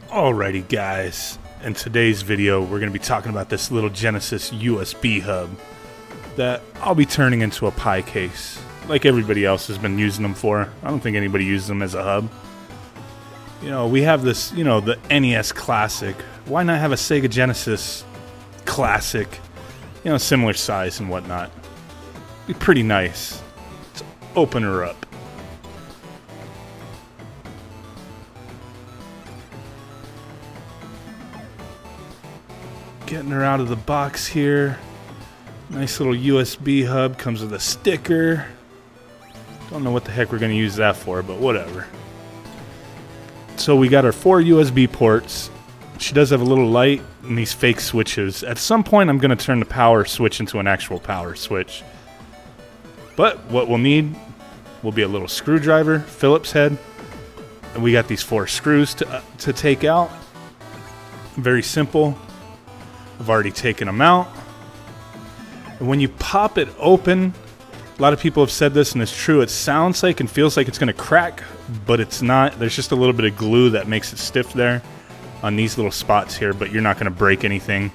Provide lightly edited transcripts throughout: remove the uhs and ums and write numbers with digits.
Alrighty guys, in today's video we're going to be talking about this little Genesis USB hub that I'll be turning into a Pi case, like everybody else has been using them for. I don't think anybody uses them as a hub. You know, we have this, the NES Classic. Why not have a Sega Genesis Classic, similar size and whatnot? Be pretty nice. Let's open her up. Getting her out of the box here. Nice little USB hub. Comes with a sticker. Don't know what the heck we're going to use that for, but whatever. So we got our 4 USB ports. She does have a little light and these fake switches. At some point I'm going to turn the power switch into an actual power switch. But what we'll need will be a little screwdriver, Phillips head. And we got these 4 screws to take out. Very simple. I've already taken them out. And when you pop it open, a lot of people have said this and it's true, it sounds like and feels like it's going to crack, but it's not. There's just a little bit of glue that makes it stiff there on these little spots here, but you're not going to break anything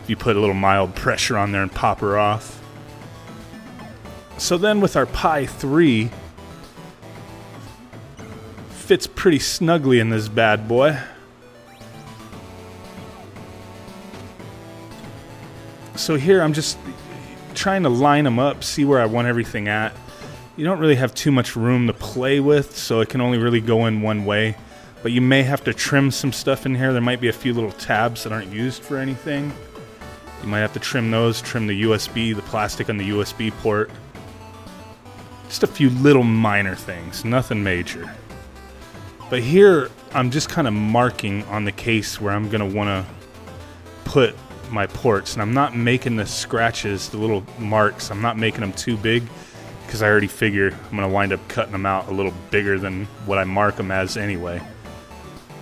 if you put a little mild pressure on there and pop her off. So then with our Pi 3, fits pretty snugly in this bad boy. So here I'm just trying to line them up, see where I want everything at. You don't really have too much room to play with, so it can only really go in one way. But you may have to trim some stuff in here. There might be a few little tabs that aren't used for anything. You might have to trim those, trim the USB, the plastic on the USB port. Just a few little minor things, nothing major. But here I'm just kind of marking on the case where I'm going to want to put my ports, and I'm not making the scratches, the little marks, I'm not making them too big because I already figure I'm going to wind up cutting them out a little bigger than what I mark them as anyway.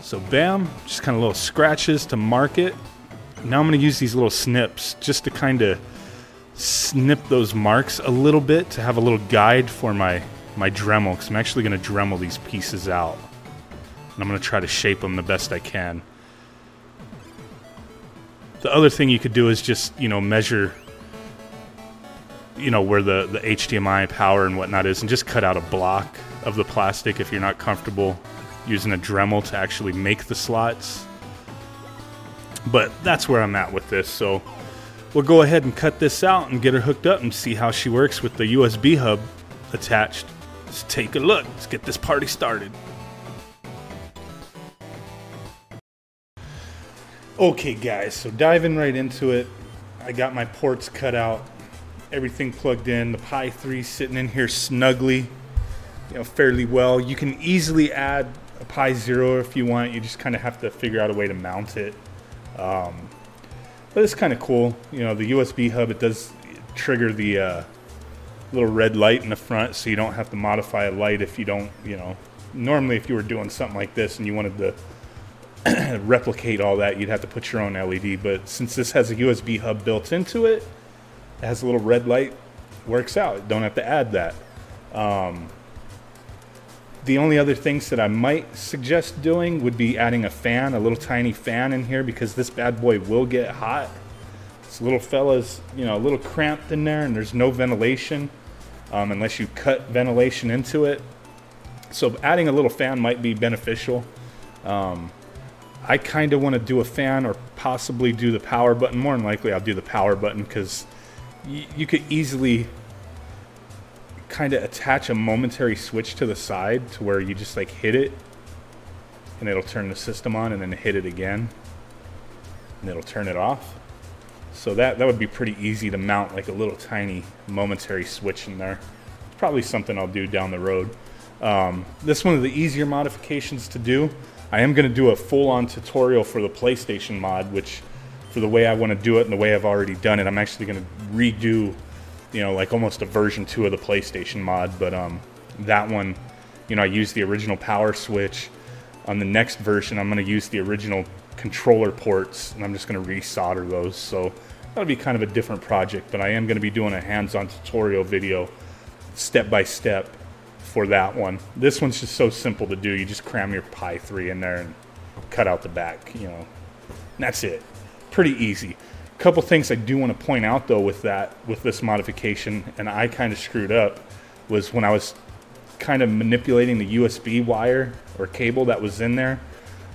So bam, just kind of little scratches to mark it. Now I'm going to use these little snips just to kind of snip those marks a little bit to have a little guide for my Dremel, because I'm actually going to Dremel these pieces out and I'm going to try to shape them the best I can. The other thing you could do is just, measure, where the HDMI power and whatnot is, and just cut out a block of the plastic if you're not comfortable using a Dremel to actually make the slots. But that's where I'm at with this, so we'll go ahead and cut this out and get her hooked up and see how she works with the USB hub attached. Let's take a look. Let's get this party started. Okay guys, so diving right into it, I got my ports cut out, everything plugged in, the Pi 3 sitting in here snugly, fairly well. You can easily add a Pi 0 if you want, you just kind of have to figure out a way to mount it. But it's kind of cool, the USB hub, it does trigger the little red light in the front, so you don't have to modify a light if you don't, normally if you were doing something like this and you wanted to replicate all that, you'd have to put your own LED, but since this has a USB hub built into it, it has a little red light, works out. Don't have to add that. The only other things that I might suggest doing would be adding a fan, a little tiny fan in here, because this bad boy will get hot. This little fella's, a little cramped in there, and there's no ventilation unless you cut ventilation into it. So adding a little fan might be beneficial. I kind of want to do a fan or possibly do the power button. More than likely I'll do the power button because you could easily kind of attach a momentary switch to the side to where you just like hit it and it'll turn the system on, and then hit it again and it'll turn it off. So that would be pretty easy to mount, like a little tiny momentary switch in there. Probably something I'll do down the road. This is one of the easier modifications to do. I am going to do a full-on tutorial for the PlayStation mod, which, for the way I want to do it and the way I've already done it, I'm actually going to redo, like almost a version 2 of the PlayStation mod. But that one, I used the original power switch. On the next version, I'm going to use the original controller ports, and I'm just going to resolder those. So that'll be kind of a different project, but I am going to be doing a hands-on tutorial video, step by step, for that one. This one's just so simple to do. You just cram your Pi 3 in there and cut out the back, you know. And that's it. Pretty easy. A couple things I do want to point out though with this modification, and I kind of screwed up, was when I was kind of manipulating the USB wire or cable that was in there,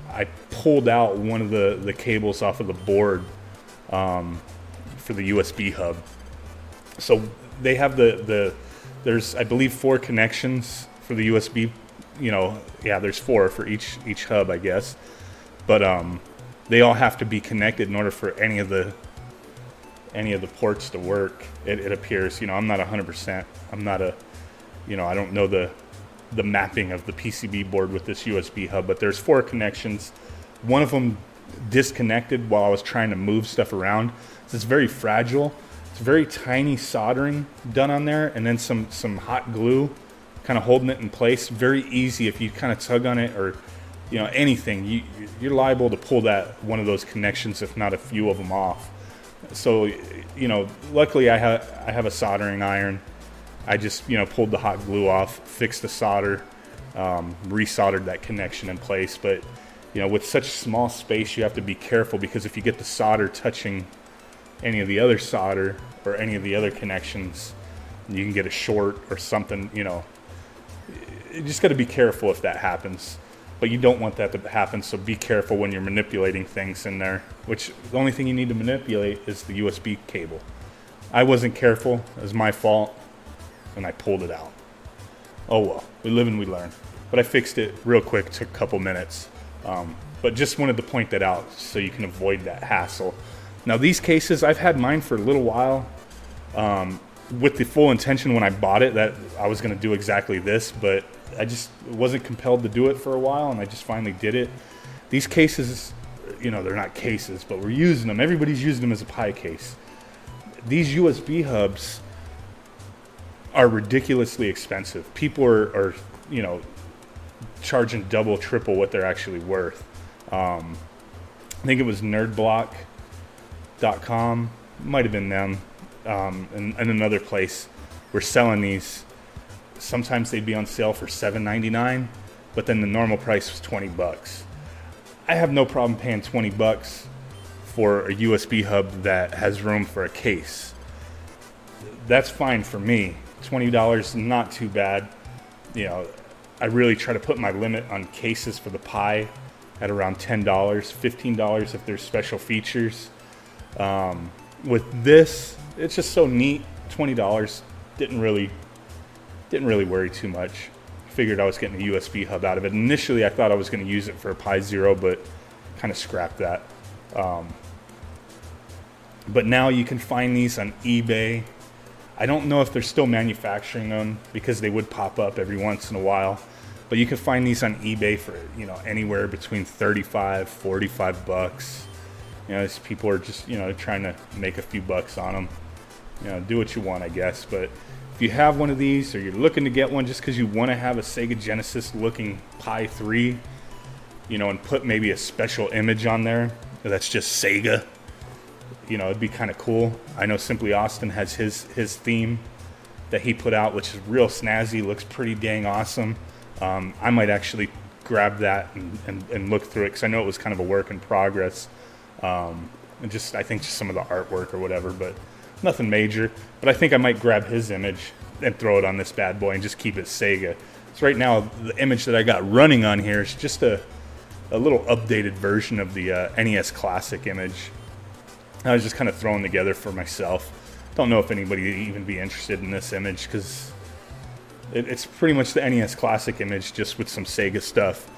I pulled out one of the cables off of the board for the USB hub. So they have there's, I believe, 4 connections for the USB. You know, yeah, there's 4 for each hub, I guess. But they all have to be connected in order for any of the ports to work. It appears. You know, I'm not 100%. I'm not a, you know, I don't know the mapping of the PCB board with this USB hub, but there's 4 connections. One of them disconnected while I was trying to move stuff around. So it's very fragile. It's very tiny soldering done on there, and then some hot glue kind of holding it in place. Very easy if you kind of tug on it, or you know, anything, you're liable to pull one of those connections, if not a few of them, off. So, you know, luckily I have a soldering iron. I just, you know, pulled the hot glue off, fixed the solder, resoldered that connection in place. But, you know, with such small space, you have to be careful, because if you get the solder touching any of the other solder or any of the other connections, you can get a short or something. You know, you just got to be careful if that happens. But you don't want that to happen, so be careful when you're manipulating things in there, which the only thing you need to manipulate is the USB cable. I wasn't careful. It was my fault, and I pulled it out. Oh well, we live and we learn. But I fixed it real quick, took a couple minutes. But just wanted to point that out so you can avoid that hassle. Now these cases, I've had mine for a little while, with the full intention when I bought it that I was going to do exactly this, but I just wasn't compelled to do it for a while, and I just finally did it. These cases, you know, they're not cases, but we're using them. Everybody's using them as a Pi case. These USB hubs are ridiculously expensive. People are you know, charging double, triple what they're actually worth. I think it was nerdblock.com, might have been them, and another place were selling these. Sometimes they'd be on sale for $7.99, but then the normal price was $20. I have no problem paying $20 for a USB hub that has room for a case. That's fine for me. $20, not too bad. You know, I really try to put my limit on cases for the Pi at around $10, $15 if there's special features. With this, it's just so neat. $20 didn't really worry too much. Figured I was getting a USB hub out of it. Initially, I thought I was going to use it for a Pi Zero, but kind of scrapped that. But now you can find these on eBay. I don't know if they're still manufacturing them, because they would pop up every once in a while. But you can find these on eBay for, you know, anywhere between $35, $45. You know, these people are just, you know, trying to make a few bucks on them. You know, do what you want, I guess. But if you have one of these, or you're looking to get one just because you want to have a Sega Genesis looking Pi 3, you know, and put maybe a special image on there that's just Sega, you know, it'd be kind of cool. I know Simply Austin has his theme that he put out, which is real snazzy, looks pretty dang awesome. I might actually grab that and look through it, because I know it was kind of a work in progress. And just, I think just some of the artwork or whatever, but nothing major. But I think I might grab his image and throw it on this bad boy and just keep it Sega. So right now, the image that I got running on here is just a little updated version of the NES Classic image. I was just kind of throwing together for myself. Don't know if anybody would even be interested in this image, because it's pretty much the NES Classic image, just with some Sega stuff,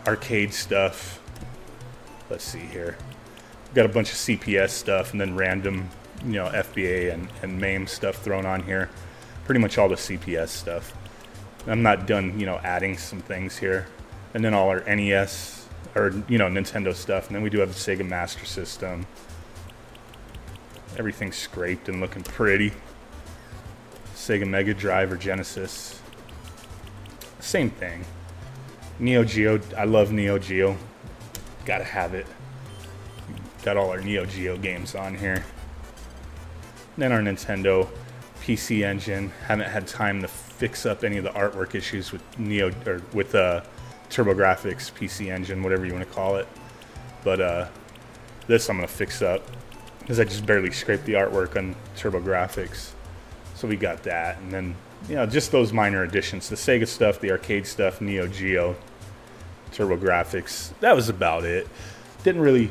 arcade stuff. Let's see here. Got a bunch of CPS stuff, and then random, you know, FBA and MAME stuff thrown on here. Pretty much all the CPS stuff. I'm not done, you know, adding some things here. And then all our NES, or, you know, Nintendo stuff. And then we do have the Sega Master System. Everything's scraped and looking pretty. Sega Mega Drive or Genesis. Same thing. NEO-GEO, I love NEO-GEO. Gotta have it. Got all our NEO-GEO games on here. Then our Nintendo PC Engine. Haven't had time to fix up any of the artwork issues with TurboGrafx PC Engine, whatever you want to call it. But this I'm going to fix up because I just barely scraped the artwork on TurboGrafx. So we got that, and then, you know, just those minor additions. The Sega stuff, the arcade stuff, NEO-GEO, TurboGrafx. That was about it. Didn't really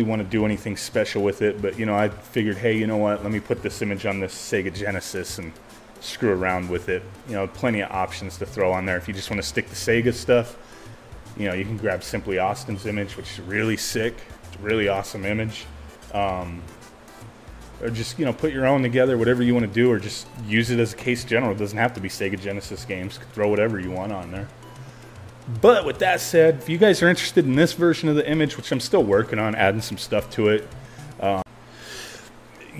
want to do anything special with it, but, you know, I figured, hey, you know what, let me put this image on this Sega Genesis and screw around with it. You know, plenty of options to throw on there. If you just want to stick to Sega stuff, you know, you can grab Simply Austin's image, which is really sick. It's a really awesome image. Or just, you know, put your own together, whatever you want to do, or just use it as a case general. It doesn't have to be Sega Genesis games. Throw whatever you want on there. But with that said, if you guys are interested in this version of the image, which I'm still working on, adding some stuff to it,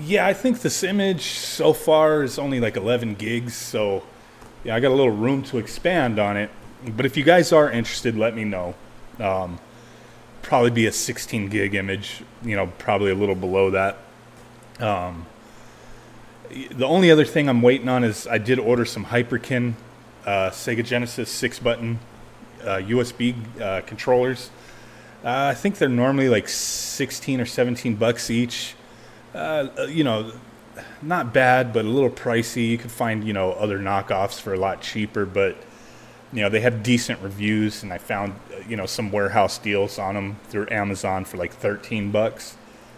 yeah, I think this image so far is only like 11 gigs, so yeah, I got a little room to expand on it. But if you guys are interested, let me know. Probably be a 16 gig image, you know, probably a little below that. The only other thing I'm waiting on is I did order some Hyperkin Sega Genesis 6-button USB controllers. I think they're normally like 16 or 17 bucks each. You know, not bad, but a little pricey. You could find, you know, other knockoffs for a lot cheaper, but, you know, they have decent reviews, and I found, you know, some warehouse deals on them through Amazon for like 13 bucks.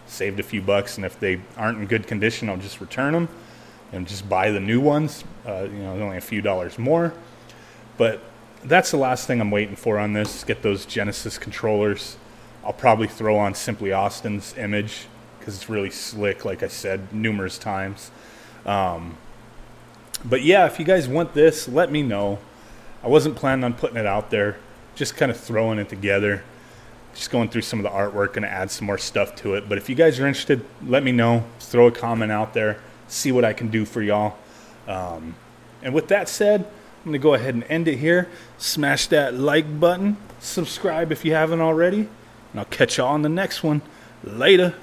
Saved a few bucks, and if they aren't in good condition, I'll just return them and just buy the new ones. You know, only a few dollars more. But that's the last thing I'm waiting for on this. Get those Genesis controllers. I'll probably throw on Simply Austin's image because it's really slick, like I said numerous times. But yeah, if you guys want this, let me know. I wasn't planning on putting it out there, just kind of throwing it together. Just going through some of the artwork, going to add some more stuff to it. But if you guys are interested, let me know. Throw a comment out there. See what I can do for y'all. And with that said, I'm going to go ahead and end it here. Smash that like button. Subscribe if you haven't already. And I'll catch y'all on the next one. Later.